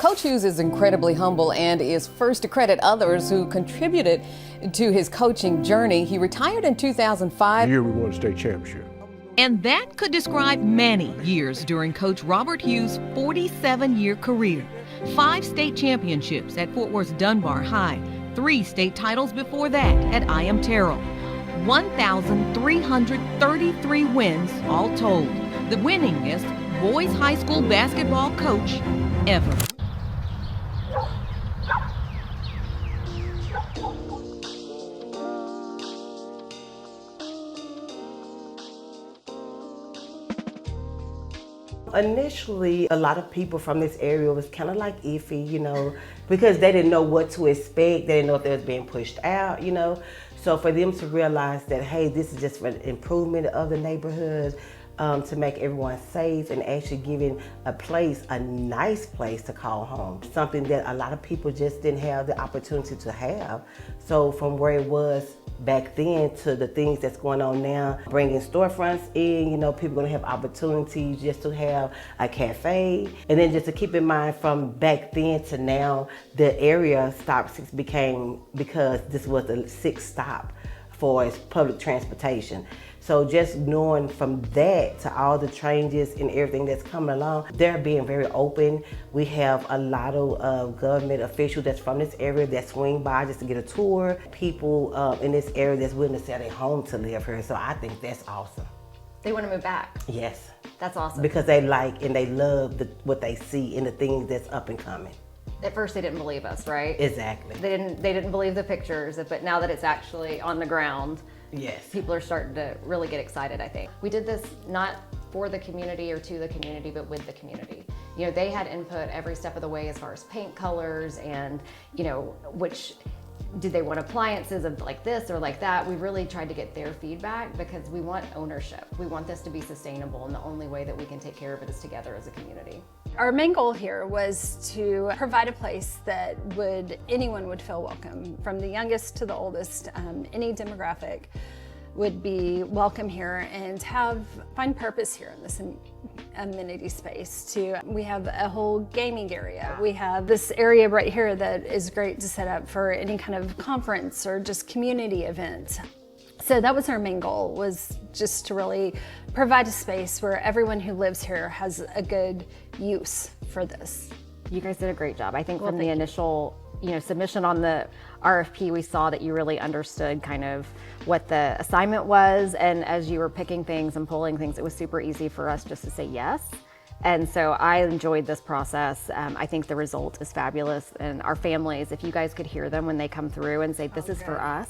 Coach Hughes is incredibly humble and is first to credit others who contributed to his coaching journey. He retired in 2005. The year we won the state championship. And that could describe many years during Coach Robert Hughes' 47-year career. 5 state championships at Fort Worth Dunbar High, 3 state titles before that at I Am Terrell. 1,333 wins all told. The winningest boys high school basketball coach ever. Initially, a lot of people from this area was kind of like iffy, because they didn't know what to expect. They didn't know if they was being pushed out, So for them to realize that, hey, this is just for the improvement of the neighborhood, to make everyone safe and actually giving a nice place to call home. Something that a lot of people just didn't have the opportunity to have. So from where it was back then to the things that's going on now, bringing storefronts in, people gonna have opportunities just to have a cafe. And then just to keep in mind from back then to now, the area stop 6 became, because this was the 6th stop for public transportation. So just knowing from that to all the changes and everything that's coming along, they're being very open. We have a lot of government officials that's from this area that swing by just to get a tour. People in this area that's willing to sell their home to live here. So I think that's awesome. They want to move back. Yes. That's awesome. Because they like and they love what they see and the things that's up and coming. At first they didn't believe us, right? Exactly. They didn't believe the pictures, but now that it's actually on the ground, yes, people are starting to really get excited, I think. We did this not for the community or to the community, but with the community. They had input every step of the way as far as paint colors and, which, did they want appliances of like this or like that? We really tried to get their feedback because we want ownership. We want this to be sustainable, and the only way that we can take care of it is together as a community. Our main goal here was to provide a place that anyone would feel welcome, from the youngest to the oldest. Any demographic would be welcome here and find purpose here in this amenity space. We have a whole gaming area. We have this area right here that is great to set up for any kind of conference or just community event. So that was our main goal, was just to really provide a space where everyone who lives here has a good use for this. You guys did a great job. I think from the initial submission on the RFP, we saw that you really understood kind of what the assignment was, and as you were picking things and pulling things, it was super easy for us just to say yes. And so I enjoyed this process. I think the result is fabulous, and our families, if you guys could hear them when they come through and say, this is for us.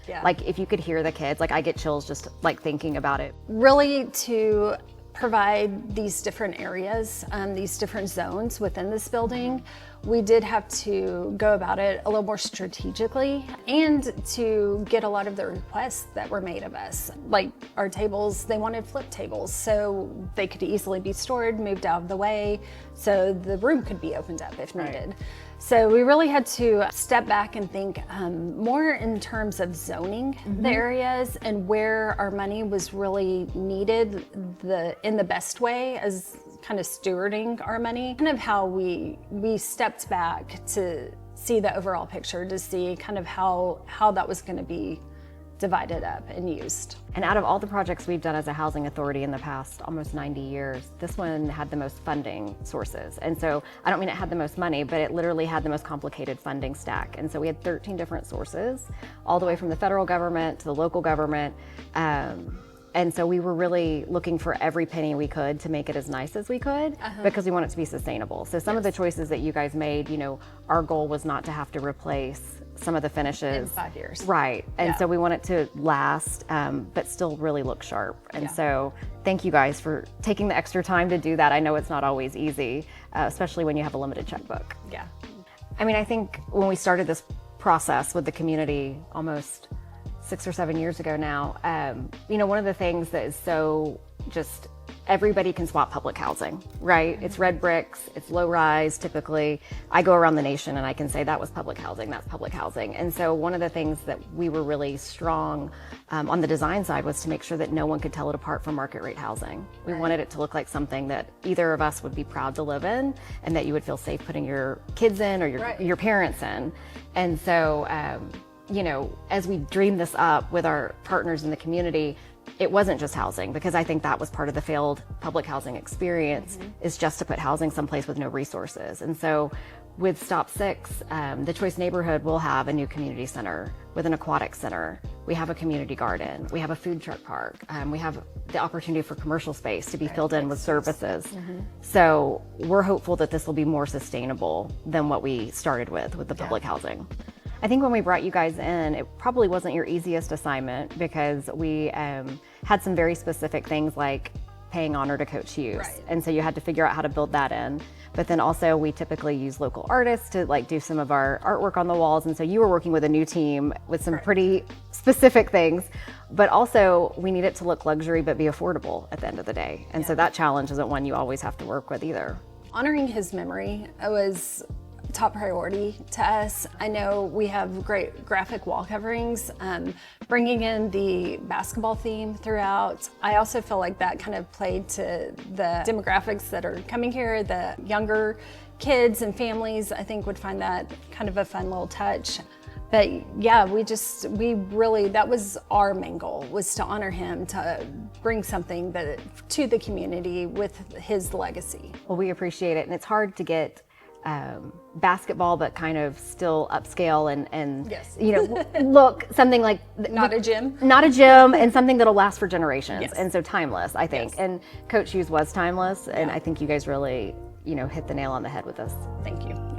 Yeah. Like if you could hear the kids, like I get chills just like thinking about it. Really to provide these different areas, these different zones within this building, we did have to go about it a little more strategically and to get a lot of the requests that were made of us. Like our tables, they wanted flip tables so they could easily be stored, moved out of the way, so the room could be opened up if needed. Right. So we really had to step back and think more in terms of zoning the areas and where our money was really needed in the best way as kind of stewarding our money. Kind of how we stepped back to see the overall picture, to see kind of how that was going to be divided up and used. And out of all the projects we've done as a housing authority in the past almost 90 years, this one had the most funding sources. And so I don't mean it had the most money, but it literally had the most complicated funding stack. And so we had 13 different sources, all the way from the federal government to the local government. And so we were really looking for every penny we could to make it as nice as we could, because we want it to be sustainable. So some of the choices that you guys made, our goal was not to have to replace some of the finishes. In 5 years. Right. And so we want it to last, but still really look sharp. And so thank you guys for taking the extra time to do that. I know it's not always easy, especially when you have a limited checkbook. Yeah. I mean, I think when we started this process with the community almost 6 or 7 years ago now, one of the things that is so just everybody can swap public housing, right? It's red bricks, it's low rise typically. I go around the nation and I can say that was public housing, that's public housing. And so one of the things that we were really strong on the design side was to make sure that no one could tell it apart from market rate housing. We wanted it to look like something that either of us would be proud to live in and that you would feel safe putting your kids in or your parents in. And so, you know, as we dreamed this up with our partners in the community, it wasn't just housing, because I think that was part of the failed public housing experience, is just to put housing someplace with no resources. And so with Stop 6, the Choice neighborhood will have a new community center with an aquatic center. We have a community garden. We have a food truck park. We have the opportunity for commercial space to be filled in with services. So we're hopeful that this will be more sustainable than what we started with the public housing. I think when we brought you guys in, it probably wasn't your easiest assignment, because we had some very specific things like paying honor to Coach Hughes. And so you had to figure out how to build that in. But then also we typically use local artists to like do some of our artwork on the walls. And so you were working with a new team with some pretty specific things, but also we need it to look luxury but be affordable at the end of the day. And so that challenge isn't one you always have to work with either. Honoring his memory was top priority to us. I know we have great graphic wall coverings, bringing in the basketball theme throughout. I also feel like that kind of played to the demographics that are coming here. The younger kids and families, I think, would find that kind of a fun little touch. But yeah, that was our main goal, was to honor him, to bring something to the community with his legacy. Well, we appreciate it, and it's hard to get basketball but kind of still upscale and yes. You know, look something like not a gym and something that'll last for generations. Yes. And so timeless, I think. Yes. And Coach Hughes was timeless, and I think you guys really, you know, hit the nail on the head with this. Thank you.